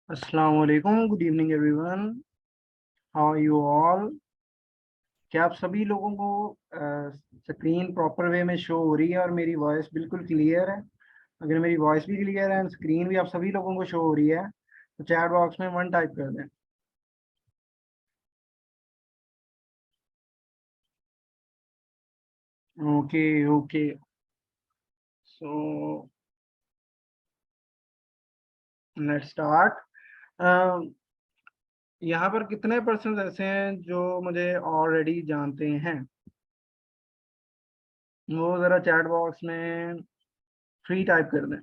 अस्सलाम वालेकुम, good evening everyone. How are you all? क्या आप सभी लोगों को स्क्रीन प्रॉपर वे में शो हो रही है और मेरी वॉइस बिल्कुल क्लियर है? अगर मेरी वॉइस भी क्लियर है, स्क्रीन भी आप सभी लोगों को शो हो रही है, तो चैट बॉक्स में वन टाइप कर दें। Okay okay. So let's start. यहाँ पर कितने पर्सन ऐसे हैं जो मुझे ऑलरेडी जानते हैं? वो ज़रा चैट बॉक्स में फ्री टाइप कर दें।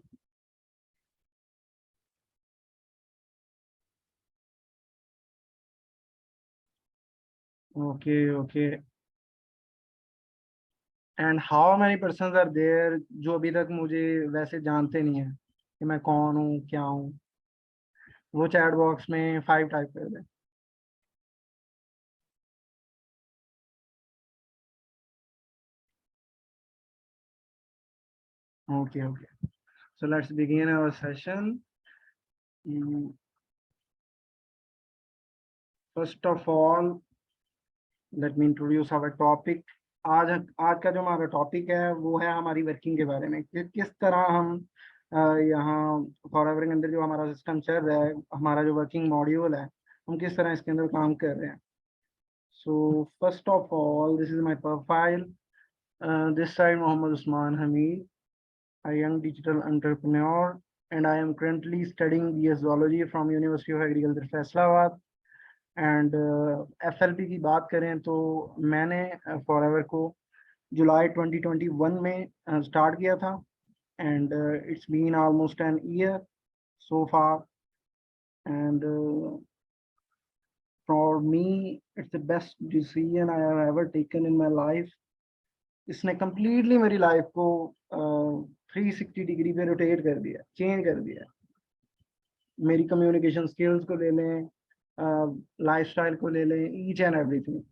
Okay okay. And how many person are there जो अभी तक मुझे वैसे जानते नहीं है कि मैं कौन हूँ, क्या हूँ? वो चैट बॉक्स में फाइव टाइप कर दें। Okay okay. So let's begin our session. First of all, let me introduce our topic. आज आज का जो हमारा टॉपिक है वो है हमारी वर्किंग के बारे में कि किस तरह हम यहाँ फॉरएवर के अंदर जो हमारा सिस्टम चल रहा है, हमारा जो वर्किंग मॉड्यूल है, हम किस तरह इसके अंदर काम कर रहे हैं। So first of all, this is my profile. This side Mohammad Usman Hamid, a young digital entrepreneur, and I am currently studying BS Zoology from University of Agriculture Faisalabad. And FLP की बात करें तो मैंने forever को जुलाई 2021 में start किया था, and it's been almost an year so far. And for me, it's the best decision I have ever taken in my life. इसने कम्प्लीटली मेरी लाइफ को 360 डिग्री पे रोटेट कर दिया, चेंज कर दिया। मेरी कम्युनिकेशन स्किल्स को ले लें, लाइफस्टाइल को ले लें, ईच एंड एवरीथिंग।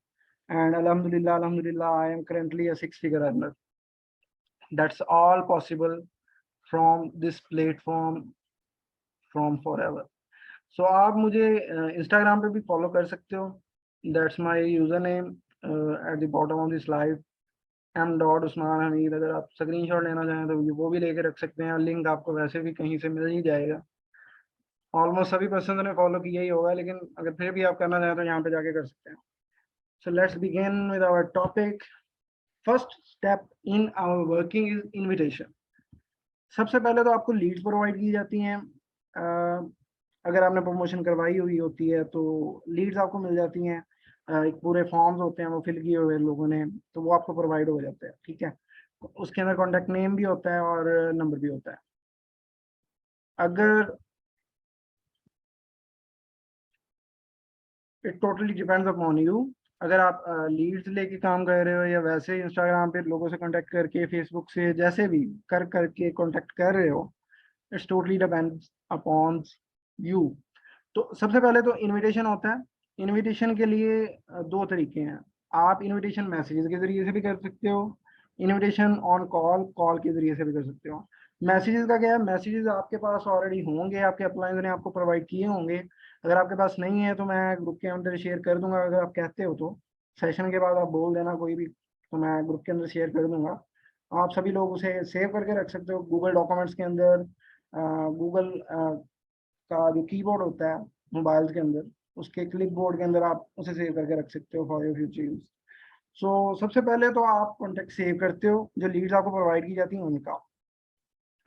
एंड अल्हम्दुलिल्लाह अल्हम्दुलिल्लाह I am currently a 6 figure earner. That's all possible from this platform, from forever. So आप मुझे इंस्टाग्राम पे भी फॉलो कर सकते हो। That's my username at the bottom of this live, M.Usman Hamid। अगर आप स्क्रीनशॉट लेना चाहें तो वो भी लेके रख सकते हैं, लिंक आपको वैसे भी कहीं से मिल ही जाएगा। ऑलमोस्ट सभी पर्सन ने फॉलो किया ही होगा, लेकिन अगर फिर भी आप करना चाहें तो यहाँ पे जाके कर सकते हैं। So let's begin with our topic. First step in our working is invitation. सबसे पहले तो आपको लीड्स प्रोवाइड की जाती हैं। अगर आपने प्रमोशन करवाई हुई होती है तो लीड्स आपको मिल जाती हैं। एक पूरे फॉर्म्स होते हैं, वो फिल किए हुए लोगों ने, तो वो आपको प्रोवाइड हो जाते हैं। ठीक है, उसके अंदर कॉन्टेक्ट नेम भी होता है और नंबर भी होता है। अगर it totally depends upon you. अगर आप लीड्स लेके काम कर रहे हो या वैसे इंस्टाग्राम पे लोगों से कांटेक्ट करके, फेसबुक से, जैसे भी कर करके कांटेक्ट कर रहे हो, it's totally depends upon you. तो सबसे पहले तो इनविटेशन होता है। इनविटेशन के लिए दो तरीके हैं। आप इनविटेशन मैसेजेस के जरिए से भी कर सकते हो, इनविटेशन ऑन कॉल, कॉल के जरिए से भी कर सकते हो। मैसेजेस का क्या है, मैसेजेस आपके पास ऑलरेडी होंगे, आपके अपलाइंस ने आपको प्रोवाइड किए होंगे। अगर आपके पास नहीं है तो मैं ग्रुप के अंदर शेयर कर दूंगा। अगर आप कहते हो तो सेशन के बाद आप बोल देना कोई भी, तो मैं ग्रुप के अंदर शेयर कर दूंगा। आप सभी लोग उसे सेव करके रख सकते हो गूगल डॉक्यूमेंट्स के अंदर। गूगल का जो कीबोर्ड होता है मोबाइल के अंदर, उसके क्लिप बोर्ड के अंदर आप उसे सेव करके रख सकते हो फॉर योर फ्यूचर यूज। सो सबसे पहले तो आप कॉन्टेक्ट सेव करते हो जो लीड्स आपको प्रोवाइड की जाती हैं उनका।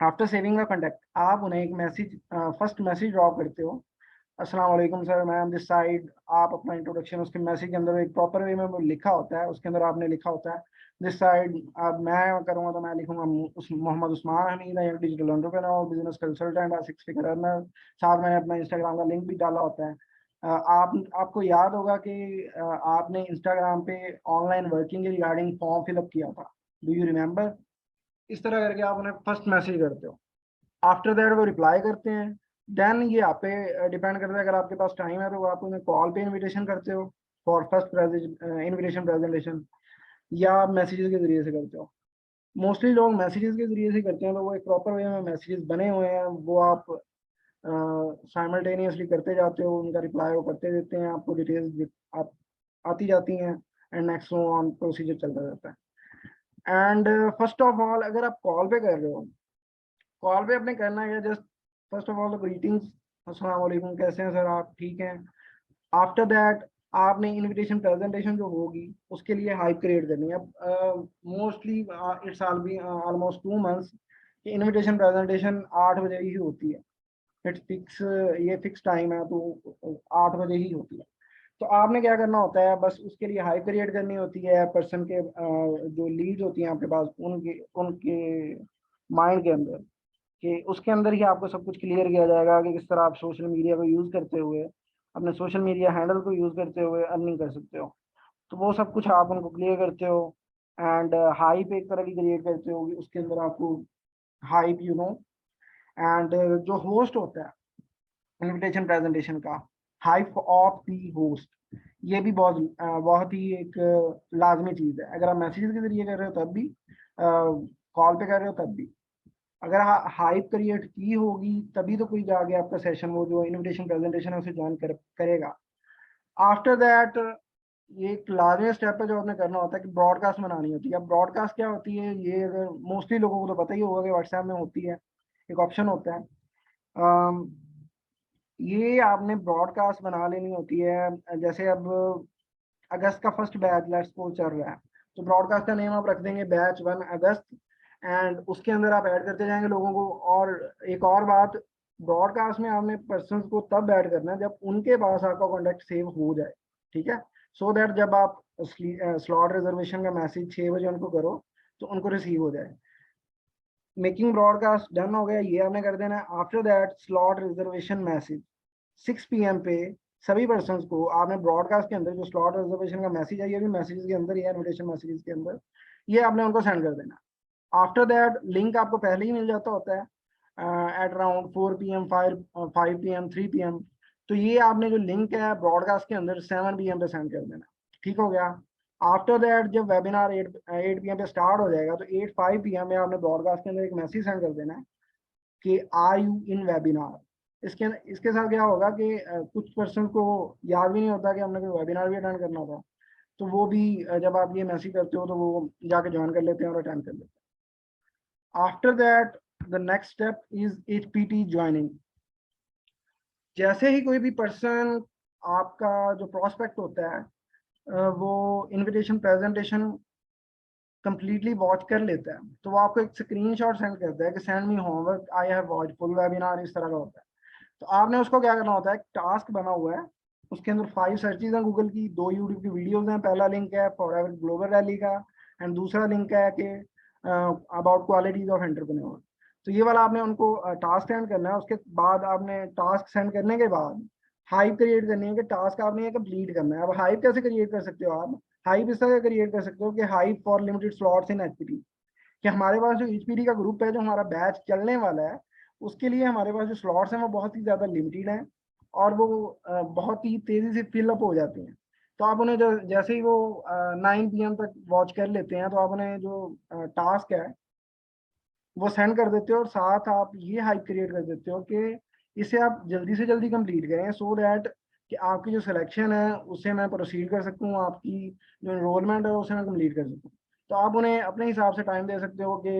आफ्टर सेविंग द कॉन्टेक्ट, आप उन्हें एक मैसेज, फर्स्ट मैसेज ड्रॉप करते हो। अस्सलाम वालेकुम सर, मैं एम दिस साइड। आप अपना इंट्रोडक्शन उसके मैसेज के अंदर एक प्रॉपर वे में वो लिखा होता है, उसके अंदर आपने लिखा होता है दिस साइड। अब मैं करूँगा तो मैं लिखूंगा Mohammad Usman Hameed, digital entrepreneur, business consultant, 6 figure earner. साथ मैंने अपना इंस्टाग्राम का लिंक भी डाला होता है। आपको याद होगा कि आपने इंस्टाग्राम पे ऑनलाइन वर्किंग के रिगार्डिंग फॉर्म फिलअप किया था, डू यू रिमेम्बर? इस तरह करके आप उन्हें फर्स्ट मैसेज करते हो। आफ्टर दैट वो रिप्लाई करते हैं। देन ये आप पे डिपेंड करता है, अगर आपके पास टाइम है तो आप उन्हें कॉल पे इनविटेशन करते हो फॉर फर्स्ट इनविटेशन प्रेजेंटेशन, या मैसेजेस के जरिए से करते हो। मोस्टली लोग मैसेजेस के जरिए से करते हैं, तो वो एक प्रॉपर वे में मैसेजेस बने हुए हैं, वो आप साइमल्टेनियसली करते जाते हो, उनका रिप्लाई वो करते देते हैं, आपको डिटेल्स आप आती जाती हैं, एंड नेक्स्ट ऑन प्रोसीजर चलता रहता है। एंड फर्स्ट ऑफ ऑल अगर आप कॉल पे कर रहे हो, कॉल पे आपने करना है just first of all greetings, अस्सलाम वालेकुम, कैसे हैं सर आप, ठीक हैं। आफ्टर दैट आपने इनविटेशन प्रेजेंटेशन जो होगी उसके लिए हाइप क्रिएट करनी है। अब mostly it's all be almost 2 months कि इनविटेशन प्रेजेंटेशन 8 बजे ही होती है। इट्स फिक्स, ये फिक्स टाइम है, तो 8 बजे ही होती है। तो आपने क्या करना होता है, बस उसके लिए हाइप क्रिएट करनी होती है पर्सन के जो लीड्स होती हैं आपके पास, उनके उनके माइंड के अंदर, कि उसके अंदर ही आपको सब कुछ क्लियर किया जाएगा कि किस तरह आप सोशल मीडिया को यूज़ करते हुए, अपने सोशल मीडिया हैंडल को यूज़ करते हुए अर्निंग कर सकते हो। तो वो सब कुछ आप उनको क्लियर करते हो। एंड हाइप एक तरह की क्रिएट करते हो कि उसके अंदर आपको हाइप एंड जो होस्ट होता है इनविटेशन प्रेजेंटेशन का, हाइप ऑफ दी होस्ट, ये भी बहुत ही एक लाजमी चीज़ है। अगर आप मैसेज के जरिए कर रहे हो तब भी, कॉल पे कर रहे हो तब भी, अगर हाइप क्रिएट की होगी तभी तो कोई जाके आपका सेशन, वो जो इनविटेशन प्रेजेंटेशन है उसे ज्वाइन करेगा। आफ्टर दैट ये एक लाजमी स्टेप है जो आपने करना होता है कि ब्रॉडकास्ट बनानी होती है। अब ब्रॉडकास्ट क्या होती है, ये अगर मोस्टली लोगों को तो पता ही होगा कि व्हाट्सएप में होती है, एक ऑप्शन होता है। ये आपने ब्रॉडकास्ट बना लेनी होती है। जैसे अब अगस्त का फर्स्ट बैच लेट्स सपोज चल रहा है, तो ब्रॉडकास्ट का नेम आप रख देंगे बैच 1 अगस्त, एंड उसके अंदर आप ऐड करते जाएंगे लोगों को। और एक और बात, ब्रॉडकास्ट में आपने पर्सन को तब ऐड करना है जब उनके पास आपका कॉन्टैक्ट सेव हो जाए, ठीक है, सो दैट जब आप स्लॉट रिजर्वेशन का मैसेज 6 बजे उनको करो तो उनको रिसीव हो जाए। मेकिंग ब्रॉडकास्ट डन हो गया, ये आपने कर देना है। After that slot reservation message 6 PM पे सभी पर्सन को आपने ब्रॉडकास्ट के अंदर जो स्लॉट रिजर्वेशन का मैसेज है, ये भी मैसेज के अंदर ही है, इन्विटेशन मैसेज के अंदर, ये आपने उनको सेंड कर देना। आफ्टर दैट लिंक आपको पहले ही मिल जाता होता है at around 4 PM, 5 PM, 3 PM। तो ये आपने जो लिंक है ब्रॉडकास्ट के अंदर 7 PM पे सेंड कर देना, ठीक हो गया। आफ्टर दैट जब वेबिनार 8 PM पे स्टार्ट हो जाएगा तो 8-5 PM में आपने ब्रॉडकास्ट के अंदर एक मैसेज सेंड कर देना है कि आर यू इन वेबिनार। इसके इसके साथ क्या होगा कि कुछ पर्सन को याद भी नहीं होता कि हमने कोई वेबिनार भी अटेंड करना था, तो वो भी जब आप ये मैसेज करते हो तो वो जाके ज्वाइन कर लेते हैं और अटेंड कर लेते हैं। After that the next step is HPT joining. जैसे ही कोई भी पर्सन आपका जो प्रोस्पेक्ट होता है वो इनविटेशन प्रेजेंटेशन कंप्लीटली वॉच कर लेता है, तो वो आपको एक स्क्रीनशॉट सेंड करता है कि send me homework, I have watch full webinar, इस तरह का होता है। तो आपने उसको क्या करना होता है, टास्क बना हुआ है, उसके अंदर 5 सर्चेज हैं गूगल की, 2 यूट्यूब की वीडियोस हैं। पहला लिंक है फॉरएवर ग्लोबल रैली का, एंड दूसरा लिंक है कि अबाउट क्वालिटीज ऑफ एंटरप्रेन्योर। तो ये वाला आपने उनको टास्क सेंड करना है। उसके बाद आपने टास्क सेंड करने के बाद हाइप क्रिएट करनी है कि टास्क आपने ये कंप्लीट करना है। अब हाइप कैसे क्रिएट कर सकते हो आप, हाइप इस तरह क्रिएट कर सकते हो कि hype for limited slots in HPT, कि हमारे पास जो HPT का ग्रुप है, जो हमारा बैच चलने वाला है, उसके लिए हमारे पास जो स्लॉट्स हैं वो बहुत ही ज़्यादा लिमिटेड हैं, और वो बहुत ही तेज़ी से फिलअप हो जाते हैं। तो आप उन्हें जो जैसे ही वो 9 PM तक वॉच कर लेते हैं, तो आप उन्हें जो टास्क है वो सेंड कर देते हो, और साथ आप ये हाइप क्रिएट कर देते हो कि इसे आप जल्दी से जल्दी कंप्लीट करें, सो दैट कि आपकी जो सिलेक्शन है उससे मैं प्रोसीड कर सकूँ, आपकी जो इनरोलमेंट है उसे मैं कंप्लीट कर सकूँ। तो आप उन्हें अपने हिसाब से टाइम दे सकते हो कि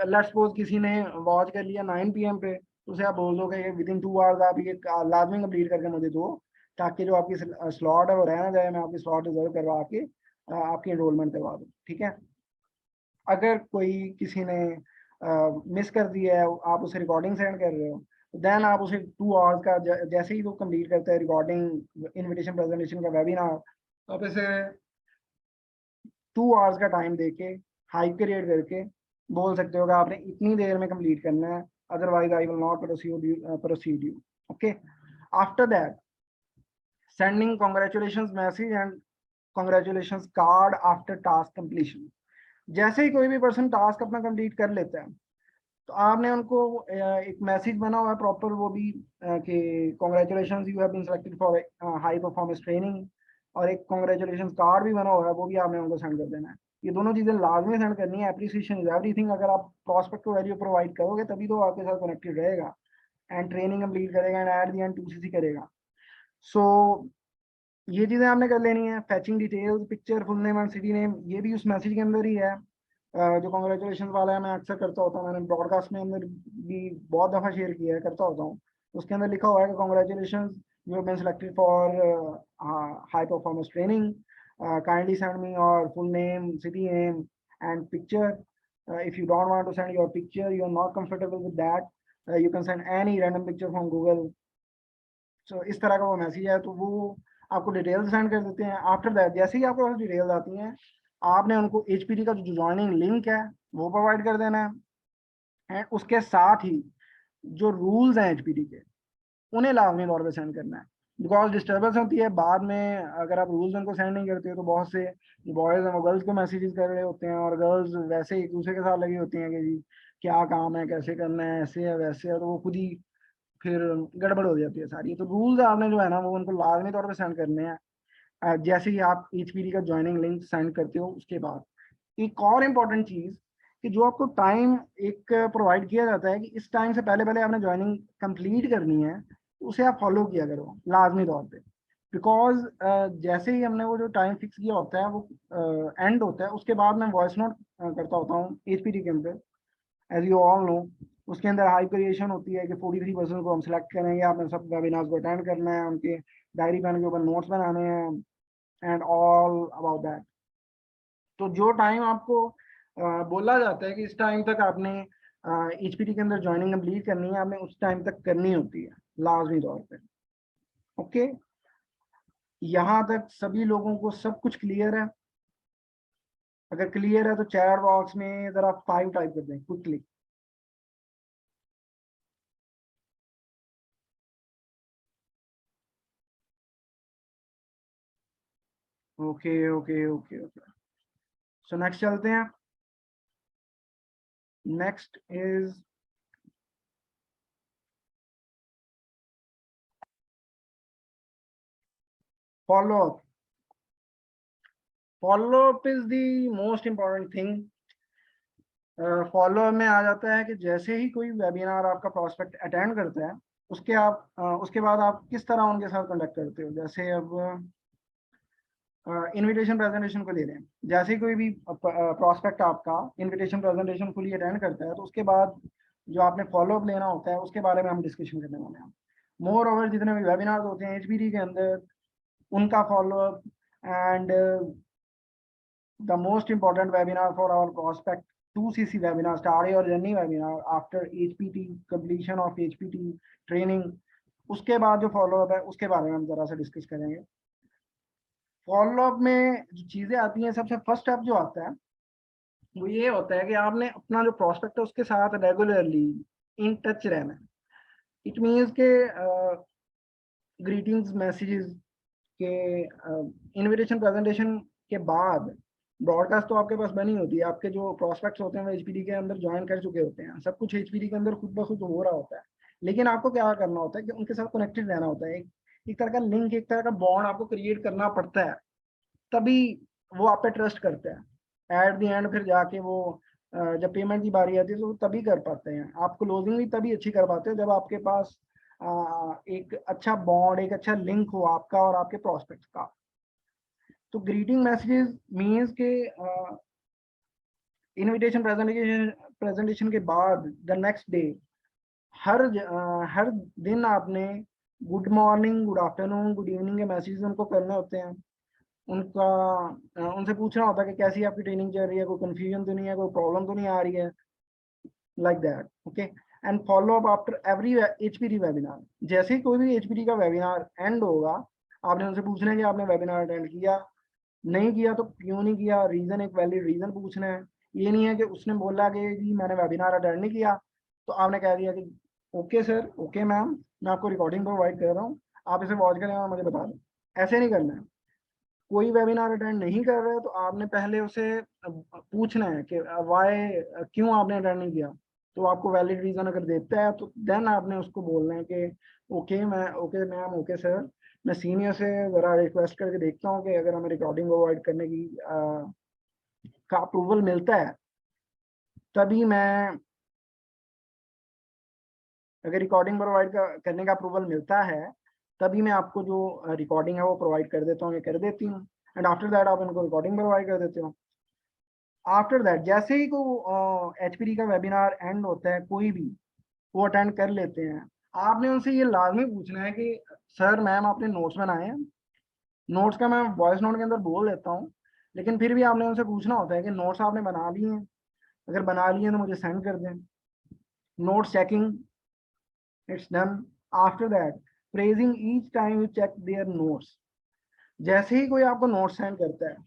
लेट्स सपोज किसी ने वॉच कर लिया 9 PM पे, तो उसे आप बोल दो कि विद इन 2 आवर्स आप ये लाजमी कंप्लीट करके मुझे दो, ताकि जो आपकी स्लॉट है वो रह ना जाए, मैं आपकी स्लॉट रिजर्व करवा के आपकी इनरोलमेंट करवा दूँ, ठीक है। अगर कोई किसी ने मिस कर दिया है, आप उसे रिकॉर्डिंग सेंड कर रहे हो, देन आप उसे 2 आवर्स का जैसे ही वो कंप्लीट करता है रिकॉर्डिंग इनविटेशन प्रेजेंटेशन का वेबिनार, तो आप इसे 2 आवर्स का टाइम देके हाइप क्रिएट करके बोल सकते हो कि आपने इतनी देर में कंप्लीट करना है, otherwise I will not proceed you. Okay, after that sending congratulation message and congratulation card after task completion. जैसे ही कोई भी पर्सन टास्क अपना कंप्लीट कर लेता है, तो आपने उनको एक मैसेज बना हुआ है प्रॉपर, वो भी कि congratulation you have been selected for high performance training, और एक कॉन्ग्रेचुलेशन कार्ड भी बना हुआ है, वो भी आपने उनको सेंड कर देना है। ये दोनों चीज़ें लाजमी सेंड करनी है। Appreciation is everything. अगर आप प्रॉस्पेक्ट को वैल्यू प्रोवाइड करोगे तभी तो आपके साथ कनेक्टेड रहेगा। एंड ट्रेनिंग कंप्लीट करेगा and at the end 2CC करेगा। सो ये चीज़ें आपने कर लेनी है। फैचिंग details, picture, full name and city name, ये भी उस मैसेज के अंदर ही है। जो कॉन्ग्रेचुलेशन वाला है मैं अक्सर करता होता हूँ, मैंने ब्रॉडकास्ट में अंदर भी बहुत दफ़ा शेयर किया है, करता होता हूँ। उसके अंदर लिखा हुआ है कि congratulation, you have been selected for high performance training, kindly send me your full name, city name and picture. If you don't want to send your picture, you are not comfortable with that, you can send any random picture from Google. So इस तरह का वो message है, तो वो आपको details send कर देते हैं। आफ्टर दैट जैसे ही आपको डिटेल्स आती हैं, आपने उनको एचपीटी का जो ज्वाइनिंग लिंक है वो प्रोवाइड कर देना है, एंड उसके साथ ही जो रूल्स हैं एचपीटी के उन्हें लाजमी तौर पर सेंड करना है। बिकॉज डिस्टर्बेंस होती है बाद में अगर आप रूल्स उनको सेंड नहीं करते हो, तो बहुत से बॉयज़ हैं वो गर्ल्स को मैसेजेस कर रहे होते हैं, और गर्ल्स वैसे एक दूसरे के साथ लगी होती हैं कि जी क्या काम है, कैसे करना है, ऐसे है वैसे है, तो वो खुद ही फिर गड़बड़ हो जाती है सारी। तो रूल्स आपने जो है ना वो उनको लाजमी तौर पे सेंड करने हैं जैसे ही आप एचपीडी का ज्वाइनिंग लिंक सेंड करते हो। उसके बाद एक और इम्पॉर्टेंट चीज़ कि जो आपको टाइम एक प्रोवाइड किया जाता है कि इस टाइम से पहले पहले आपने ज्वाइनिंग कंप्लीट करनी है, तो उसे आप फॉलो किया करो लाजमी तौर पे। बिकॉज जैसे ही हमने वो जो टाइम फिक्स किया होता है वो एंड होता है, उसके बाद मैं वॉइस नोट करता होता हूँ एचपीडी के अंदर, एज यू ऑल नो। उसके अंदर हाई क्रिएशन होती है कि 43% को हम सिलेक्ट करेंगे, आपने सब वेबिनार्स को अटेंड करना है, उनके डायरी पेन के ऊपर नोट्स बनाने हैं एंड ऑल अबाउट दैट। तो जो टाइम आपको बोला जाता है कि इस टाइम तक आपने एचपीटी के अंदर ज्वाइनिंग कंप्लीट करनी है, आपने उस टाइम तक करनी होती है लाजमी तौर पे। ओके, यहाँ तक सभी लोगों को सब कुछ क्लियर है? अगर क्लियर है तो चैट बॉक्स में जरा 5 टाइप कर दें quickly. Okay okay okay okay, सो नेक्स्ट चलते हैं। Next is follow up. Follow up is the most important thing. Follow up में आ जाता है कि जैसे ही कोई वेबिनार आपका प्रोस्पेक्ट अटेंड करता है, उसके बाद आप किस तरह उनके साथ कंडक्ट करते हो। जैसे अब इनविटेशन प्रेजेंटेशन को ले लें, जैसे ही कोई भी प्रोस्पेक्ट आपका इनविटेशन प्रेजेंटेशन खुली अटेंड करता है, तो उसके बाद जो आपने फॉलो अप लेना होता है उसके बारे में हम डिस्कशन करने वाले हैं। मोर ओवर जितने भी वेबिनार होते हैं एचपीडी के अंदर, उनका follow up and the most important webinar for our prospect 2CC webinar, start your journey webinar after HPT completion of HPT training। उसके बाद जो फॉलो अप है उसके बारे में हम जरा सा डिस्कस करेंगे। फॉलो अप में जो चीजें आती हैं, सबसे फर्स्ट स्टेप जो आता है वो ये होता है कि आपने अपना जो प्रोस्पेक्ट है उसके साथ रेगुलरली इन टच रहना है। इट मीन्स के ग्रीटिंग्स मैसेजेस के इनविटेशन प्रेजेंटेशन के बाद ब्रॉडकास्ट तो आपके पास बनी होती है, आपके जो प्रोस्पेक्ट्स होते हैं वो एचपीडी के अंदर ज्वाइन कर चुके होते हैं, सब कुछ एचपीडी के अंदर खुद ब खुद हो रहा होता है। लेकिन आपको क्या करना होता है कि उनके साथ कनेक्टेड रहना होता है, एक तरह का लिंक, एक तरह का बॉन्ड आपको क्रिएट करना पड़ता है, तभी वो आप पे ट्रस्ट करते हैं। एट द एंड फिर जाके वो जब पेमेंट की बारी आती है तो वो तभी कर पाते हैं, आप क्लोजिंग भी तभी अच्छी कर पाते हो जब आपके पास एक अच्छा बॉन्ड, एक अच्छा लिंक हो आपका और आपके प्रोस्पेक्ट का। तो ग्रीटिंग मैसेजेस मीन्स के इनविटेशन प्रेजेंटेशन के बाद द नेक्स्ट डे हर दिन आपने good morning, good afternoon, good evening के मैसेजेस उनको करने होते हैं। उनका उनसे पूछना होता है कि कैसी आपकी ट्रेनिंग चल रही है, कोई कंफ्यूजन तो नहीं है, कोई प्रॉब्लम तो नहीं आ रही है, like that. Okay, and follow up after every HPD webinar. जैसे ही कोई भी एचपीडी का वेबिनार एंड होगा, आपने उनसे पूछना है कि आपने वेबिनार अटेंड किया, नहीं किया तो क्यों नहीं किया, रीजन, एक वैलिड रीजन पूछना है। ये नहीं है कि उसने बोला कि जी मैंने वेबिनार अटेंड नहीं किया तो आपने कह दिया कि ओके सर, ओके मैम, मैं आपको रिकॉर्डिंग प्रोवाइड कर रहा हूँ, आप इसे वॉच करें और मुझे बता दें। ऐसे नहीं करना है। कोई वेबिनार अटेंड नहीं कर रहा है तो आपने पहले उसे पूछना है कि वाई, क्यों आपने अटेंड नहीं किया। तो आपको वैलिड रीजन अगर देता है तो देन आपने उसको बोलना है कि ओके मैम, ओके सर, मैं सीनियर से ज़रा रिक्वेस्ट करके देखता हूँ कि अगर हमें रिकॉर्डिंग प्रोवाइड करने की का अप्रूवल मिलता है तभी मैं अगर रिकॉर्डिंग प्रोवाइड करने का अप्रूवल मिलता है तभी मैं आपको जो रिकॉर्डिंग है वो प्रोवाइड कर देता हूँ या कर देती हूँ, एंड आफ्टर दैट आप उनको रिकॉर्डिंग प्रोवाइड कर देते हो। आफ्टर दैट जैसे ही को एचपीडी का वेबिनार एंड होता है कोई भी, वो अटेंड कर लेते हैं, आपने उनसे ये लाजमी पूछना है कि सर मैम आपने नोट्स बनाए हैं। नोट्स का मैं वॉइस नोट के अंदर बोल देता हूँ, लेकिन फिर भी आपने उनसे पूछना होता है कि नोट्स आपने बना लिए हैं, अगर बना लिए हैं तो मुझे सेंड कर दें। Note checking, it's done. After that praising each time you check their notes. जैसे ही कोई आपको नोट सेंड करता है,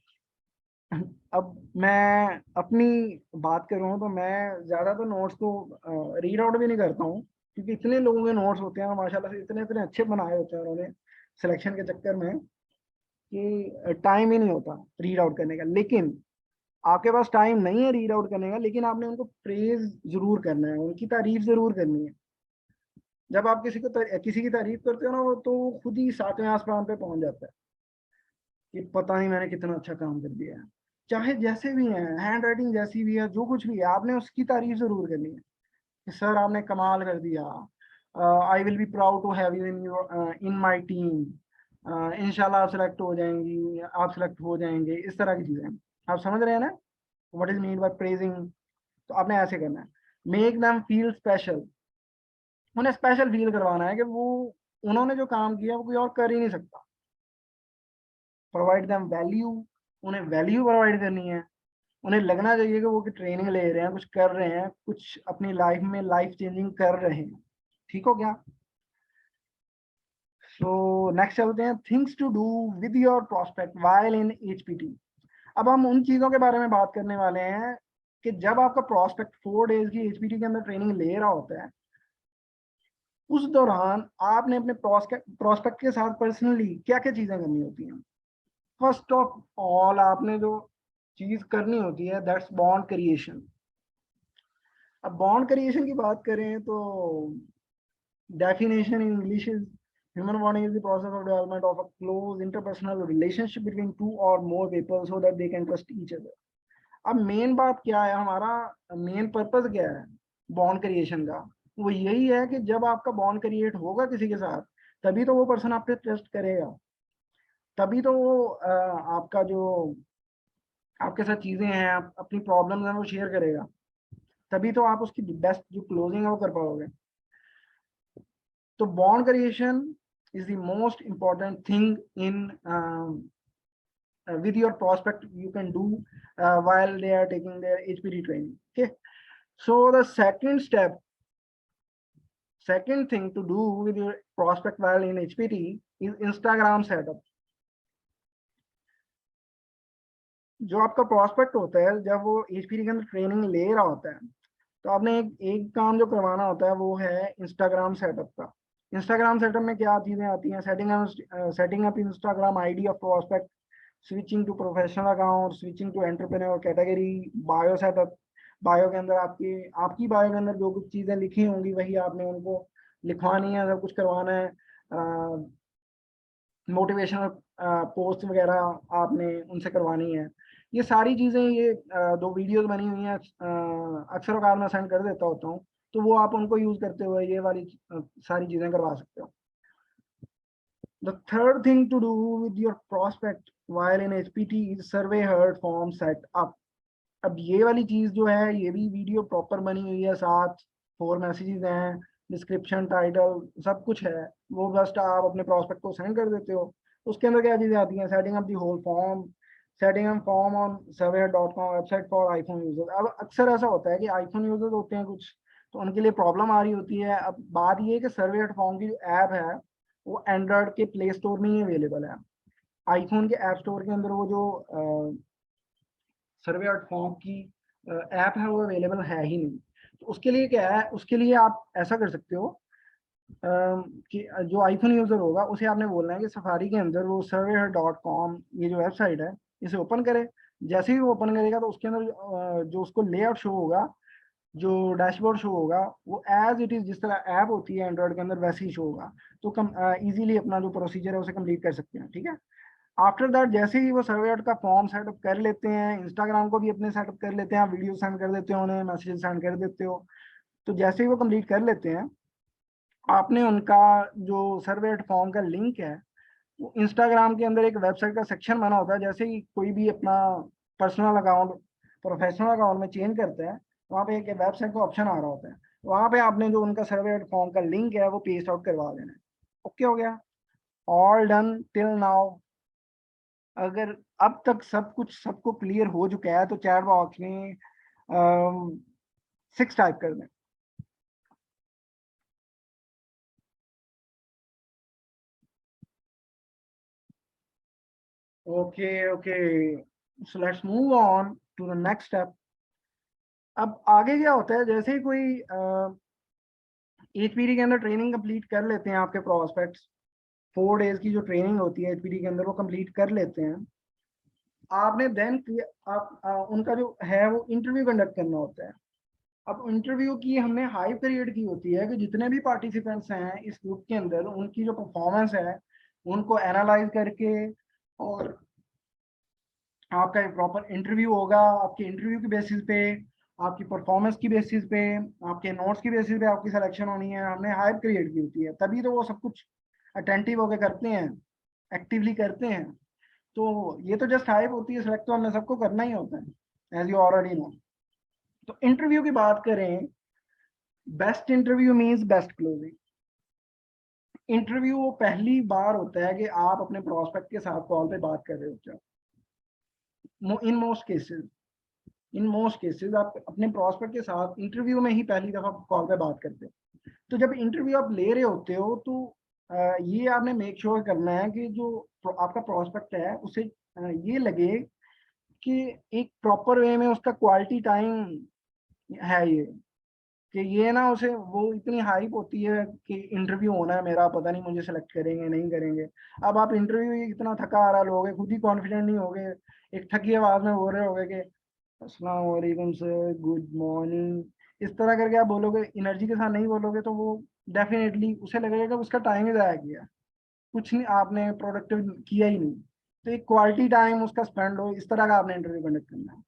अब मैं अपनी बात करूँ तो मैं ज़्यादा तो नोट्स को रीड आउट भी नहीं करता हूँ, क्योंकि इतने लोगों के नोट्स होते हैं माशाल्लाह से, इतने इतने अच्छे बनाए होते हैं उन्होंने सिलेक्शन के चक्कर में, कि टाइम ही नहीं होता रीड आउट करने का। लेकिन आपके पास टाइम नहीं है रीड आउट करने का, लेकिन आपने उनको प्रेज जरूर करना है, उनकी तारीफ जरूर करनी है। जब आप किसी की तारीफ करते हो ना, वो तो खुद ही सातवें आसमान पे पहुंच जाता है कि पता नहीं मैंने कितना अच्छा काम कर दिया है। चाहे जैसे भी है, हैंड राइटिंग जैसी भी है, जो कुछ भी है, आपने उसकी तारीफ जरूर करनी है कि सर आपने कमाल कर दिया, I will be proud to have you in your in my team, इंशाल्लाह आप सिलेक्ट हो जाएंगी, आप सिलेक्ट हो जाएंगे, इस तरह की चीजें आप समझ रहे हैं ना, what is mean by praising. तो आपने ऐसे करना है। मेक देम फील स्पेशल, उन्हें स्पेशल फील करवाना है कि वो उन्होंने जो काम किया वो कोई और कर ही नहीं सकता। प्रोवाइड देम वैल्यू, उन्हें वैल्यू प्रोवाइड करनी है। उन्हें लगना चाहिए कि वो की ट्रेनिंग ले रहे हैं, कुछ कर रहे हैं, कुछ अपनी लाइफ में लाइफ चेंजिंग कर रहे हैं। ठीक हो गया। सो नेक्स्ट चलते हैं, things to do with your prospect while in HPT. अब हम उन चीजों के बारे में बात करने वाले हैं कि जब आपका प्रोस्पेक्ट 4 डेज की एचपीटी के अंदर ट्रेनिंग ले रहा होता है, उस दौरान आपने अपने प्रोस्पेक्ट के साथ पर्सनली क्या क्या चीजें करनी होती हैं। फर्स्ट ऑफ ऑल आपने जो चीज करनी होती है, दैट्स बॉन्ड क्रिएशन। अब बॉन्ड क्रिएशन की बात करें तो definition in English is human bonding is the process of development of a close interpersonal relationship between two or more people so that they can trust each other. अब main बात क्या है, हमारा main purpose क्या है bond creation का? वो यही है कि जब आपका बॉन्ड क्रिएट होगा किसी के साथ, तभी तो वो पर्सन आप पे ट्रस्ट करेगा, तभी तो वो आपका जो आपके साथ चीजें हैं, आप अपनी प्रॉब्लम्स हैं वो शेयर करेगा, तभी तो आप उसकी बेस्ट जो क्लोजिंग है वो कर पाओगे। तो bond creation is the most important thing in with your prospect you can do while they are taking their HPD training. Okay, so the second thing to do with your prospect while in HPT is Instagram setup. जो आपका prospect होता है जब वो HPT के अंदर training ले रहा होता है, तो आपने एक काम जो करवाना होता है वो है इंस्टाग्राम सेटअप का। इंस्टाग्राम सेटअप में क्या चीजें आती हैं? Setting up Instagram ID of prospect, switching to professional account, switching to entrepreneur category, bio setup. Bio के अंदर आपकी आपकी बायो के अंदर जो कुछ चीजें लिखी होंगी वही आपने उनको लिखवानी है, सब कुछ करवाना है। मोटिवेशनल पोस्ट वगैरह आपने उनसे करवानी है। ये सारी चीज़ें, ये दो वीडियोस बनी हुई हैं, अक्सर औकात मैं सेंड कर देता होता हूँ, तो वो आप उनको यूज़ करते हुए ये वाली सारी चीज़ें करवा सकते हो। The third thing to do with your prospect while in HPT is survey heard form set up. अब ये वाली चीज़ जो है, ये भी वीडियो प्रॉपर बनी हुई है, साथ 4 मैसेजेस हैं, डिस्क्रिप्शन, टाइटल, सब कुछ है। वो जस्ट आप अपने प्रोस्पेक्ट को सेंड कर देते हो। उसके अंदर क्या चीज़ें आती हैं? Setting up the whole form, setting up form on surveyor.com website for iPhone user. अब अक्सर ऐसा होता है कि आईफोन यूजर्स होते हैं कुछ, तो उनके लिए प्रॉब्लम आ रही होती है। अब बात ये है कि सर्वेयर फॉर्म की जो ऐप है वो एंड्रॉयड के प्ले स्टोर में ही अवेलेबल है। आईफोन के ऐप स्टोर के अंदर वो जो सर्वे डॉट फॉर्म की ऐप है वो अवेलेबल है ही नहीं। तो उसके लिए क्या है, उसके लिए आप ऐसा कर सकते हो कि जो आईफोन यूजर होगा उसे आपने बोलना है कि सफारी के अंदर वो surveyor.com ये जो वेबसाइट है इसे ओपन करे। जैसे ही वो ओपन करेगा तो उसके अंदर जो उसको लेआउट शो होगा, जो डैशबोर्ड शो होगा, वो एज इट इज जिस तरह ऐप होती है एंड्रॉइड के अंदर वैसे ही शो होगा। तो कम इजीली अपना जो प्रोसीजर है उसे कंप्लीट कर सकते हैं। ठीक है। आफ्टर दैट जैसे ही वो सर्वेयर का फॉर्म सेटअप कर लेते हैं, इंस्टाग्राम को भी अपने सेटअप कर लेते हैं, आप वीडियो सेंड कर देते हो, उन्हें मैसेज सेंड कर देते हो, तो जैसे ही वो कंप्लीट कर लेते हैं, आपने उनका जो सर्वे एट फॉर्म का लिंक है वो इंस्टाग्राम के अंदर एक वेबसाइट का सेक्शन बना होता है। जैसे ही कोई भी अपना पर्सनल अकाउंट प्रोफेशनल अकाउंट में चेंज करता है, वहाँ पे एक वेबसाइट का ऑप्शन आ रहा होता है, वहाँ पे आपने जो उनका सर्वे एट फॉर्म का लिंक है वो पेस्ट आउट करवा देना है। ओके हो गया, ऑल डन टिल नाउ। अगर अब तक सब कुछ सबको क्लियर हो चुका है तो चैट बॉक्स में 6 टाइप कर दें। Okay okay, so let's move on to the next step. अब आगे क्या होता है, जैसे ही कोई एचपीडी के अंदर ट्रेनिंग कंप्लीट कर लेते हैं आपके प्रोस्पेक्ट्स, 4 डेज की जो ट्रेनिंग होती है एचपीडी के अंदर वो कंप्लीट कर लेते हैं, आपने देन आप उनका जो है वो इंटरव्यू कंडक्ट करना होता है। अब इंटरव्यू की हमने हाइप क्रिएट की होती है कि जितने भी पार्टिसिपेंट्स हैं इस ग्रुप के अंदर उनकी जो परफॉर्मेंस है उनको एनालाइज करके, और आपका एक प्रॉपर इंटरव्यू होगा। आपके इंटरव्यू की बेसिस पे, आपकी परफॉर्मेंस की बेसिस पे, आपके नोट्स की बेसिस पे आपकी सिलेक्शन होनी है। हमने हाइप क्रिएट की होती है, तभी तो वो सब कुछ अटेंटिव होकर करते हैं, एक्टिवली करते हैं। तो ये तो जस्ट हाइप होती है, सिलेक्ट तो हमने सबको करना ही होता है, एज यू ऑलरेडी नो। तो इंटरव्यू की बात करें, best interview means best closing. Interview वो पहली बार होता है कि आप अपने प्रोस्पेक्ट के साथ कॉल पे बात कर रहे होते हो। इन मोस्ट केसेस आप अपने प्रोस्पेक्ट के साथ इंटरव्यू में ही पहली दफा कॉल पे बात करते हो। तो जब इंटरव्यू आप ले रहे होते हो तो ये आपने मेक श्योर करना है कि जो आपका प्रोस्पेक्ट है उसे ये लगे कि एक प्रॉपर वे में उसका क्वालिटी टाइम है ये, कि ये ना उसे वो इतनी हाइप होती है कि इंटरव्यू होना है मेरा, पता नहीं मुझे सेलेक्ट करेंगे नहीं करेंगे। अब आप इंटरव्यू इतना थका आ रहा लोगे, खुद ही कॉन्फिडेंट नहीं होगे, एक थकी आवाज में बोल रहे होगे कि अस्सलाम वालेकुम सर, गुड मॉर्निंग, इस तरह करके आप बोलोगे, एनर्जी के साथ नहीं बोलोगे तो वो डेफिनेटली उसे लगेगा कि उसका टाइम ही ज़ाया किया, कुछ नहीं आपने प्रोडक्टिव किया ही नहीं। तो एक क्वालिटी टाइम उसका स्पेंड हो, इस तरह का आपने इंटरव्यू कंडक्ट करना है।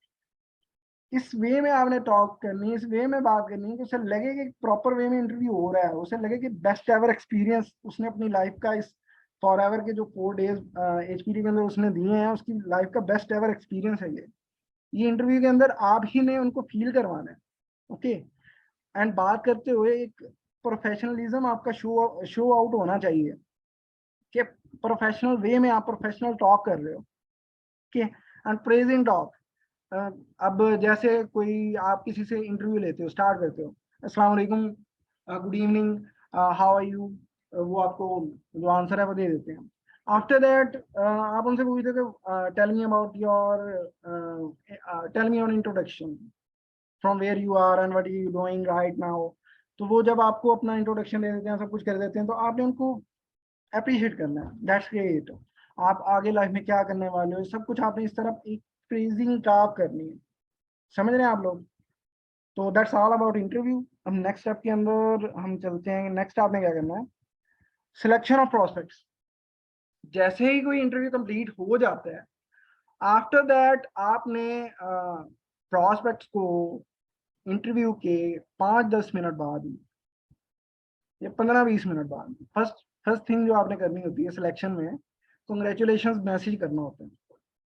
इस वे में आपने टॉक करनी है, इस वे में बात करनी है कि उसे लगे कि प्रॉपर वे में इंटरव्यू हो रहा है, उसे लगे कि बेस्ट एवर एक्सपीरियंस उसने अपनी लाइफ का इस फॉर एवर के जो 4 डेज एचपीडी के अंदर उसने दिए हैं उसकी लाइफ का बेस्ट एवर एक्सपीरियंस है ये इंटरव्यू के अंदर आप ही ने उनको फील करवाना है। ओके, एंड बात करते हुए एक प्रोफेशनलिज्म आपका शो आउट होना चाहिए कि प्रोफेशनल वे में आप प्रोफेशनल टॉक कर रहे हो। Okay, and praising talk. अब जैसे कोई आप किसी से इंटरव्यू लेते हो, स्टार्ट करते हो, अस्सलाम वालेकुम, good evening, how are you, वो आपको जो आंसर है वो दे देते हैं। आफ्टर दैट आप उनसे पूछते हो tell me about your, tell me your introduction, from where you are and what are you doing right now. तो वो जब आपको अपना इंट्रोडक्शन दे देते हैं, सब कुछ कर देते हैं, तो आपने उनको अप्रिशिएट करना है, दैट्स ग्रेट, आप आगे लाइफ में क्या करने वाले हो, सब कुछ आपने इस तरह एक प्रेजिंग टॉक करनी है। समझ रहे हैं आप लोग? तो दैट्स ऑल अबाउट इंटरव्यू। अब नेक्स्ट स्टेप के अंदर हम चलते हैं। नेक्स्ट आपने क्या करना है, सिलेक्शन ऑफ प्रोस्पेक्ट्स। जैसे ही कोई इंटरव्यू कंप्लीट हो जाता है, आफ्टर दैट आपने प्रोस्पेक्ट्स को इंटरव्यू के 5-10 मिनट बाद या 15-20 मिनट बाद फर्स्ट फर्स्ट थिंग जो आपने करनी होती है सिलेक्शन में, कॉन्ग्रेचुलेशन मैसेज करना होता है।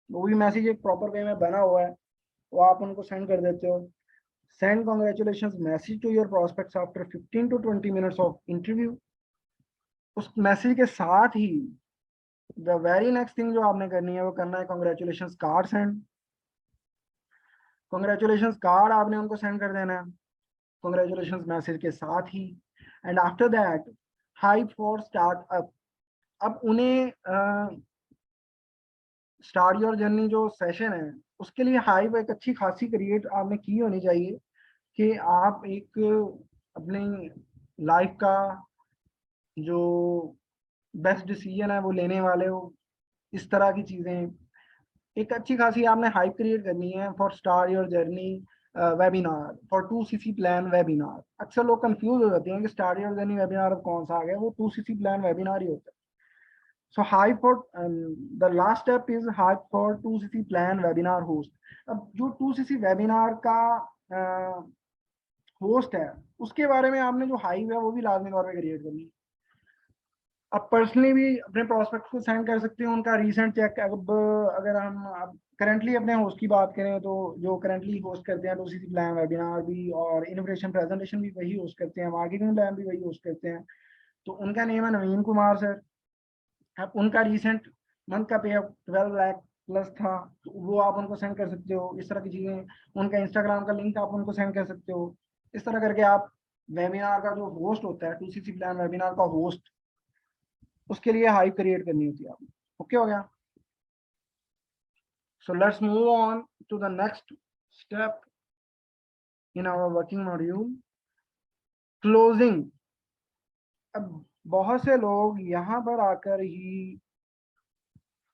वो भी मैसेज एक प्रॉपर वे में बना हुआ है, वो आप उनको सेंड कर देते हो। Send congratulation message to your prospects after 15 to 20 minutes of interview. उस मैसेज के साथ ही द वेरी नेक्स्ट थिंग जो आपने करनी है वो करना है congratulation card send. Congratulation card आपने उनको सेंड कर देना है कॉन्ग्रेचुलेशन मैसेज के साथ ही। And after that hype for start up. अब उन्हें स्टार्ट योर जर्नी जो सेशन है उसके लिए हाइप एक अच्छी खासी क्रिएट आपने की होनी चाहिए कि आप एक अपनी लाइफ का जो बेस्ट डिसीजन है वो लेने वाले हो, इस तरह की चीजें एक अच्छी खासी आपने हाइप क्रिएट करनी है for start your journey webinar, for 2CC plan webinar. अक्सर लोग कंफ्यूज हो जाते हैं कि स्टार्ट योर जर्नी वेबिनार अब कौन सा आ गया, वो 2CC प्लान वेबिनार ही होता है। So hype for the last step is hype for 2CC plan webinar host। अब जो 2CC webinar का होस्ट है उसके बारे में आपने जो हाइप है वो भी लाजमी तौर पे क्रिएट करनी है। आप पर्सनली भी अपने प्रोस्पेक्ट को सेंड कर सकते हो उनका रीसेंट चेक। अब अगर हम अब करंटली अपने होस्ट की बात करें तो जो करंटली होस्ट करते हैं टूसीसी प्लान वेबिनार भी और इनोवेशन प्रेजेंटेशन भी वही होस्ट करते हैं, मार्केटिंग प्लान भी वही होस्ट करते हैं। तो उनका नेम है नवीन कुमार सर। अब उनका रिसेंट मंथ का पे 12 लाख प्लस था, तो वो आप उनको सेंड कर सकते हो। इस तरह की चीजें, उनका इंस्टाग्राम का लिंक आप उनको सेंड कर सकते हो। इस तरह करके आप वेबिनार का जो होस्ट होता है, टूसीसी प्लान वेबिनार का होस्ट, उसके लिए हाइप क्रिएट करनी होती है आपको। ओके हो गया। So let's move on to the next step in our working module, closing. अब बहुत से लोग यहाँ पर आकर ही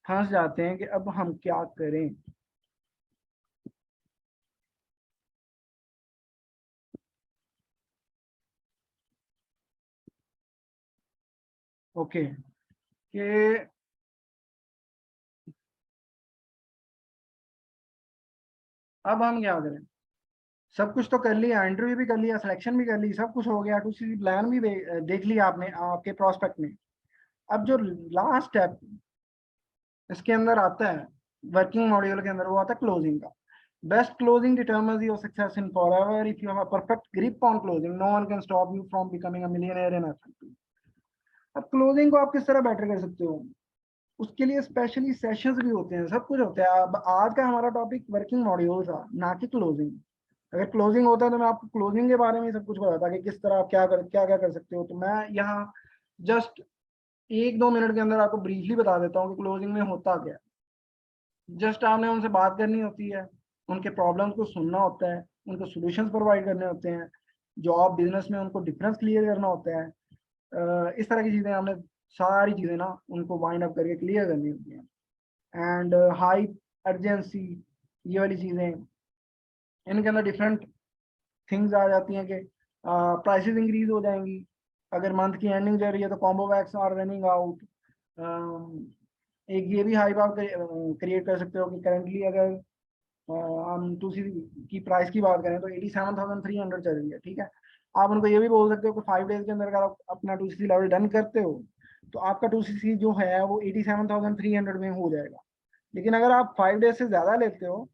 फंस जाते हैं कि अब हम क्या करें। ओके कि अब हम क्या करें। सब कुछ तो कर लिया, इंटरव्यू भी कर लिया, सिलेक्शन भी कर ली, सब कुछ हो गया, टू प्लान भी देख लिया आपने आपके प्रोस्पेक्ट में। अब जो लास्ट स्टेप इसके अंदर आता है, वर्किंग मॉड्यूल के अंदर, वो आता है क्लोजिंग का। Best closing determines your success in forever. If you have a perfect grip on closing, no one can stop you from becoming a millionaire in FNP. अब क्लोजिंग को आप किस तरह बेटर कर सकते हो, उसके लिए स्पेशली सेशंस भी होते हैं, सब कुछ होता है। अब आज का हमारा टॉपिक वर्किंग मॉड्यूल था, ना कि क्लोजिंग। अगर क्लोजिंग होता तो मैं आपको क्लोजिंग के बारे में सब कुछ बताता कि किस तरह आप क्या क्या कर सकते हो। तो मैं यहाँ जस्ट 1-2 मिनट के अंदर आपको ब्रीफली बता देता हूँ कि क्लोजिंग में होता क्या है। जस्ट आपने उनसे बात करनी होती है, उनके प्रॉब्लम्स को सुनना होता है, उनको सॉल्यूशंस प्रोवाइड करने होते हैं, जॉब बिजनेस में उनको डिफरेंस क्लियर करना होता है। इस तरह की चीज़ें हमने सारी चीज़ें ना उनको वाइंड अप करके क्लियर करनी होती हैं। एंड हाई अर्जेंसी, ये वाली चीज़ें, इनके अंदर डिफरेंट थिंग्स आ जाती हैं कि प्राइसेस इंक्रीज हो जाएंगी। अगर मंथ की एंडिंग जा रही है तो combo packs are running out. एक ये भी हाइप आप क्रिएट कर सकते हो कि करंटली अगर हम टू सी की प्राइस की बात करें तो 87,300 चल रही है, ठीक है। आप उनको ये भी बोल सकते हो कि 5 डेज के अंदर अगर आप अपना टू सी लेवल डन करते हो तो आपका टू सी जो है वो 87,300 में हो जाएगा। लेकिन अगर आप 5 डेज से ज्यादा लेते हो,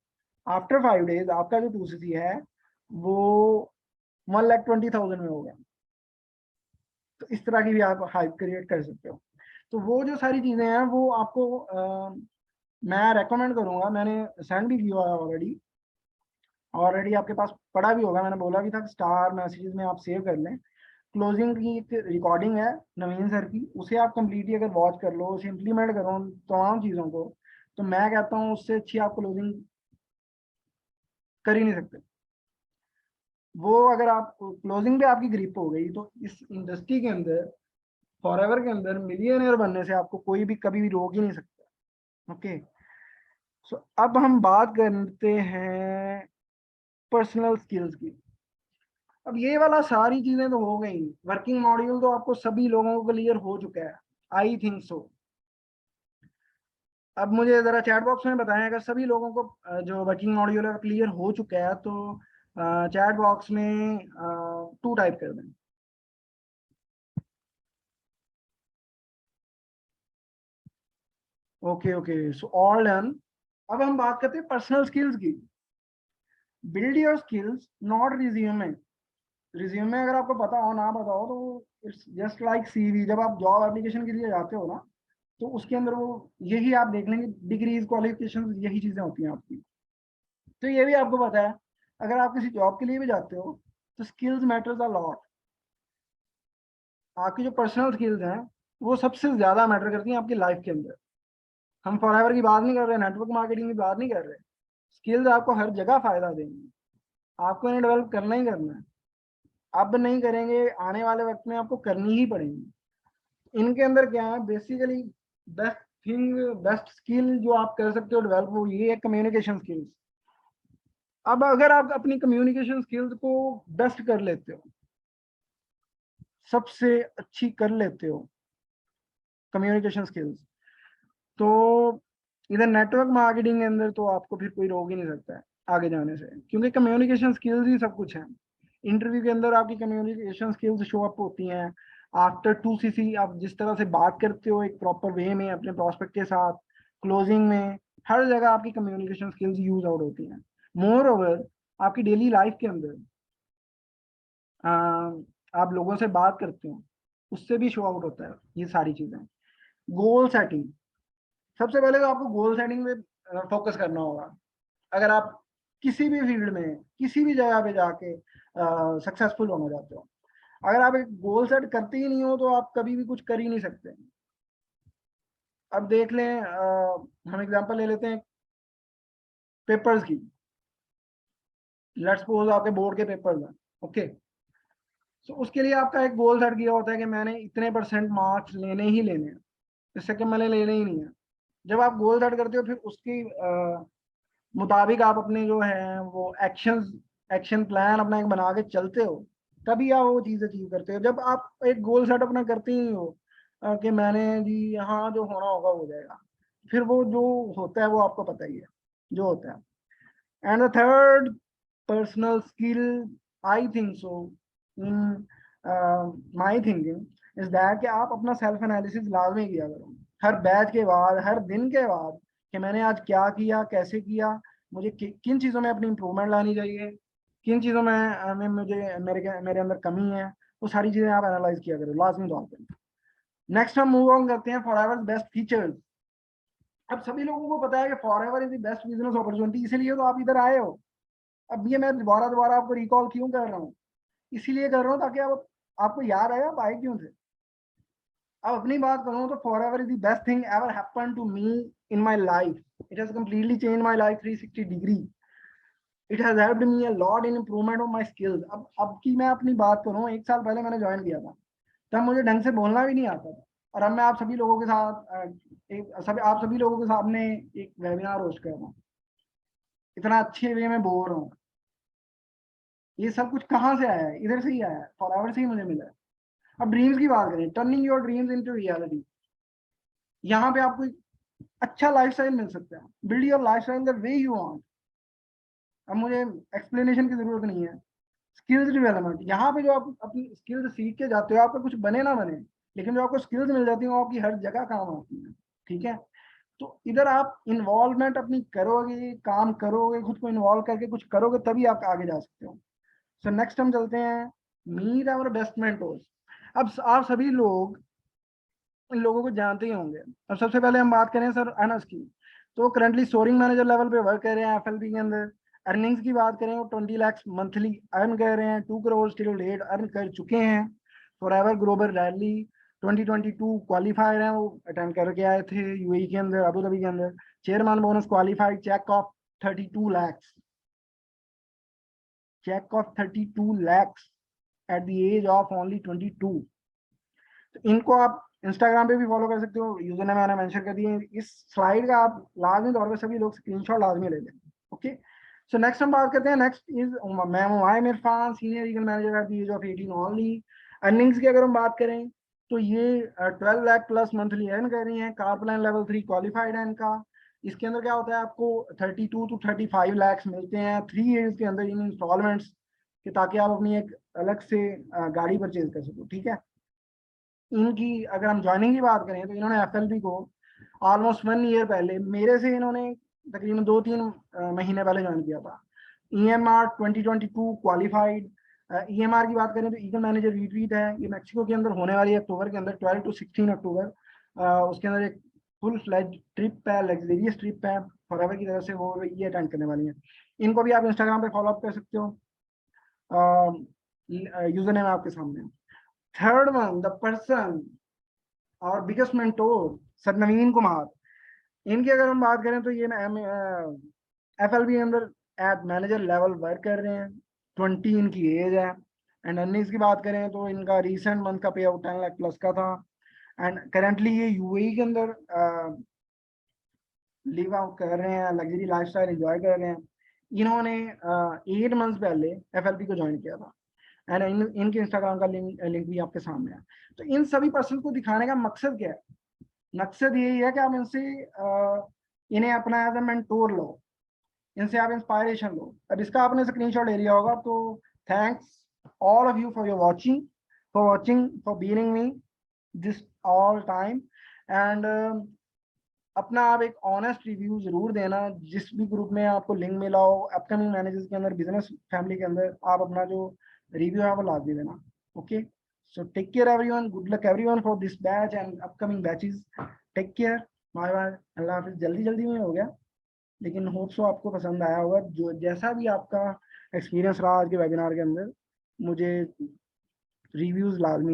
आफ्टर 5 डेज आपका जो टू सी है वो 1,20,000 में होगा। तो इस तरह की भी आप हाइप क्रिएट कर सकते हो। तो वो जो सारी चीजें हैं वो आपको मैं रेकमेंड करूंगा। मैंने सेंड भी किया है ऑलरेडी, ऑलरेडी आपके पास पड़ा भी होगा। मैंने बोला भी था कि स्टार मैसेजेस में आप सेव कर लें। क्लोजिंग की एक रिकॉर्डिंग है नवीन सर की, उसे आप कंप्लीटली अगर वॉच कर लो, उसे इम्प्लीमेंट करो उन तमाम चीज़ों को, तो मैं कहता हूँ उससे अच्छी आप क्लोजिंग कर ही नहीं सकते। वो अगर आप क्लोजिंग पे आपकी ग्रिप हो गई तो इस इंडस्ट्री के अंदर फॉरएवर के अंदर मिलियनर बनने से आपको कोई भी कभी भी रोक ही नहीं सकता। ओके। सो अब हम बात करते हैं पर्सनल स्किल्स की। अब ये वाला सारी चीजें तो हो गई, वर्किंग मॉड्यूल तो आपको सभी लोगों को क्लियर हो चुका है, आई थिंक सो। अब मुझे जरा चैट बॉक्स में बताएं अगर सभी लोगों को जो वर्किंग मॉड्यूल है क्लियर हो चुका है तो चैट बॉक्स में 2 टाइप कर दें। Okay okay, so all done. अब हम बात करते हैं पर्सनल स्किल्स की। Build your skills, not resume. Resume अगर आपको पता हो ना पता हो तो इट्स जस्ट लाइक सीवी। जब आप जॉब एप्लीकेशन के लिए जाते हो ना तो उसके अंदर वो यही आप देख लेंगे, डिग्रीज क्वालिफिकेशन यही चीजें होती हैं आपकी। तो ये भी आपको पता है अगर आप किसी जॉब के लिए भी जाते हो तो स्किल्स मैटर्स अ लॉट। आपकी जो पर्सनल स्किल्स हैं वो सबसे ज्यादा मैटर करती हैं आपकी लाइफ के अंदर। हम फॉरएवर की बात नहीं कर रहे, नेटवर्क मार्केटिंग की बात नहीं कर रहे। स्किल्स आपको हर जगह फायदा देंगी, आपको इन्हें डेवलप करना ही करना है। अब नहीं करेंगे, आने वाले वक्त में आपको करनी ही पड़ेंगी। इनके अंदर क्या है basically, best thing, best skill जो आप कर सकते हो डेवलप, वो ये है कम्युनिकेशन स्किल्स। अब अगर आप अपनी कम्युनिकेशन स्किल्स को बेस्ट कर लेते हो, सबसे अच्छी कर लेते हो कम्युनिकेशन स्किल्स, तो इधर नेटवर्क मार्केटिंग के अंदर तो आपको फिर कोई रोक ही नहीं सकता है आगे जाने से, क्योंकि कम्युनिकेशन स्किल्स ही सब कुछ है। इंटरव्यू के अंदर आपकी कम्युनिकेशन स्किल्स शो अप होती हैं। आफ्टर 2CC आप जिस तरह से बात करते हो एक प्रॉपर वे में अपने प्रोस्पेक्ट के साथ, क्लोजिंग में, हर जगह आपकी कम्युनिकेशन स्किल्स यूज आउट होती हैं। मोर ओवर आपकी डेली लाइफ के अंदर आप लोगों से बात करते हो, उससे भी शो आउट होता है ये सारी चीजें। गोल सेटिंग, सबसे पहले तो आपको गोल सेटिंग पे फोकस करना होगा। अगर आप किसी भी फील्ड में किसी भी जगह पे जाके सक्सेसफुल होना चाहते हो, अगर आप एक गोल सेट करते ही नहीं हो तो आप कभी भी कुछ कर ही नहीं सकते। अब देख लें, हम एग्जांपल ले लेते हैं पेपर्स की। लेट्स सपोज आपके बोर्ड के पेपर्स हैं, ओके। तो उसके लिए आपका एक गोल सेट किया होता है कि मैंने इतने परसेंट मार्क्स लेने ही लेने हैं, इससे कम मैंने लेने ही नहीं है। जब आप गोल सेट करते हो फिर उसकी मुताबिक आप अपने जो है वो एक्शन प्लान अपना एक बना के चलते हो, तभी आप वो चीज़ अचीव करते हो। जब आप एक गोल सेट अपना करते ही हो कि मैंने जी यहाँ जो होना होगा हो जाएगा, फिर वो जो होता है वो आपको पता ही है जो होता है। And the third personal skill I think so in my thinking is that कि आप अपना सेल्फ एनालिसिस लाजमी किया करो हर बैच के बाद, हर दिन के बाद, कि मैंने आज क्या किया, कैसे किया, मुझे किन चीज़ों में अपनी इंप्रूवमेंट लानी चाहिए, किन चीज़ों में मुझे मेरे अंदर कमी है, वो सारी चीज़ें आप एनालाइज किया करो लाजमी तौर पर। नेक्स्ट हम मूव ऑन करते हैं फॉरएवर बेस्ट फीचर्स। अब सभी लोगों को पता है कि forever is the best business opportunity, इसीलिए तो आप इधर आए हो। अब ये मैं दोबारा दोबारा आपको रिकॉल क्यों कर रहा हूँ, इसीलिए कर रहा हूँ ताकि आप आपको याद आए आप आए क्यों थे। अब अपनी बात करूँ तो Forever is the best thing ever happened to me in my life. It has completely change my life 360 degree. It has helped me a lot in improvement of my skills. अब की मैं अपनी बात करूँ, 1 साल पहले मैंने ज्वाइन किया था, तब मुझे ढंग से बोलना भी नहीं आता था, और अब मैं आप सभी लोगों के साथ आप सभी लोगों के सामने एक वेबिनार होस्ट कर रहा हूँ, इतना अच्छे वे में बोल रहा हूँ। ये सब कुछ कहाँ से आया है? इधर से ही आया है, फॉरएवर से ही मुझे मिला है। अब ड्रीम्स की बात करें, turning your dreams into reality, यहाँ पे आपको एक अच्छा लाइफस्टाइल मिल सकता है। Build your lifestyle the way you want. अब मुझे एक्सप्लेनेशन की जरूरत नहीं है। स्किल्स डेवलपमेंट, यहाँ पे जो आप अपनी स्किल्स सीख के जाते हो, आपका कुछ बने ना बने, लेकिन जो आपको स्किल्स मिल जाती है वो आपकी हर जगह काम आती है, ठीक है। तो इधर आप इन्वॉल्वमेंट अपनी करोगे, काम करोगे, खुद को इन्वॉल्व करके कुछ करोगे, तभी आप आगे जा सकते हो। सो नेक्स्ट हम चलते हैं मीट आवर बेस्ट मेंटोर्स। अब आप सभी लोग इन लोगों को जानते ही होंगे। अब सबसे पहले हम बात करें सर अनस की, तो करंटली स्टोरिंग मैनेजर लेवल पे वर्क कर रहे हैं एफएलबी के अंदर। अर्निंग्स की बात करें तो 20 लाख मंथली अर्न कर रहे हैं, 2 करोड़ स्टिल डेट अर्न कर चुके हैं। For ever global rally 2022 qualifier हैं, वो अटेंड करके आए थे यूएई के अंदर, अबू धाबी के अंदर। Chairman bonus qualified, check of 32 lakhs, check of 32 lakhs at the age of only 22। तो इनको आप इंस्टाग्राम पे भी फॉलो कर सकते हो, यूजर ने मैंने मेंशन कर दिए। इस स्लाइड का आप लाजमी तौर पे सभी लोग स्क्रीनशॉट लाजमी ले लें, ओके। सो नेक्स्ट हम बात करते हैं, next is ma'am Humayun Irfan, senior regional manager at the age of 18 only. Earnings की अगर हम बात करें तो ये 12 लाख प्लस मंथली अर्न कर रही हैं। कार प्लान लेवल 3 क्वालिफाइड है इनका। इसके अंदर क्या होता है, आपको 32 to 35 lakhs मिलते हैं 3 years के अंदर इन इंस्टॉलमेंट्स के, ताकि आप अपनी एक अलग से गाड़ी परचेज कर सको, ठीक है। इनकी अगर हम ज्वाइनिंग की बात करें तो इन्होंने एफएलबी को ऑलमोस्ट 1 year पहले मेरे से इन्होंने तकरीबन 2-3 महीने पहले ज्वाइन किया था। EMR 2022 qualified. EMR की बात करें तो ईगल मैनेजर रिट्रीट है, ये मैक्सिको के अंदर होने वाली है अक्टूबर के अंदर, 12 to 16 अक्टूबर। उसके अंदर एक फुल फ्लैज ट्रिप है, लग्जरियस ट्रिप है, फॉरएवर की तरफ से वो ये अटेंड करने वाली है। इनको भी आप इंस्टाग्राम पे फॉलो अप कर सकते हो, यूजर नेम आपके सामने। थर्ड वन, द पर्सन और बिगेस्ट मेंटोर सर नवीन कुमार। इनकी अगर हम बात करें तो ये एफएलबी के अंदर एट मैनेजर लेवल वर्क कर रहे हैं, 20 इनकी एज है। एंड अर्निंग्स की बात करें तो इनका रिसेंट मंथ का पे आउट 10 लाख प्लस का था। एंड करेंटली ये यूएई के अंदर लिव आउट कर रहे हैं, लग्जरी लाइफस्टाइल एंजॉय कर रहे हैं। इन्होंने 8 मंथ्स पहले एफएलपी को ज्वाइन किया था। एंड इनके इंस्टाग्राम का लिंक भी आपके सामने है। तो इन सभी पर्सन को दिखाने का मकसद क्या है? मकसद यही है कि आप इनसे इन्हें अपना एज ए मेंटोर लो, इनसे आप इंस्पायरेशन लो। अब इसका आपने स्क्रीनशॉट ले लिया होगा तो thanks, all of you for your watching, for bearing me this all time. And अपना आप एक ऑनेस्ट रिव्यू जरूर देना, जिस भी ग्रुप में आपको लिंक मिला हो अपकमिंग मैनेजर्स के अंदर, बिजनेस फैमिली के अंदर, आप अपना जो रिव्यू है वो लाजमी देना। Okay, so take care everyone, good luck everyone for this batch and upcoming batches. Take care, bye bye, अल्लाह हाफिज। जल्दी जल्दी में हो गया, लेकिन होप सो आपको पसंद आया होगा। जो जैसा भी आपका एक्सपीरियंस रहा आज के वेबिनार के अंदर, मुझे रिव्यूज लाजमी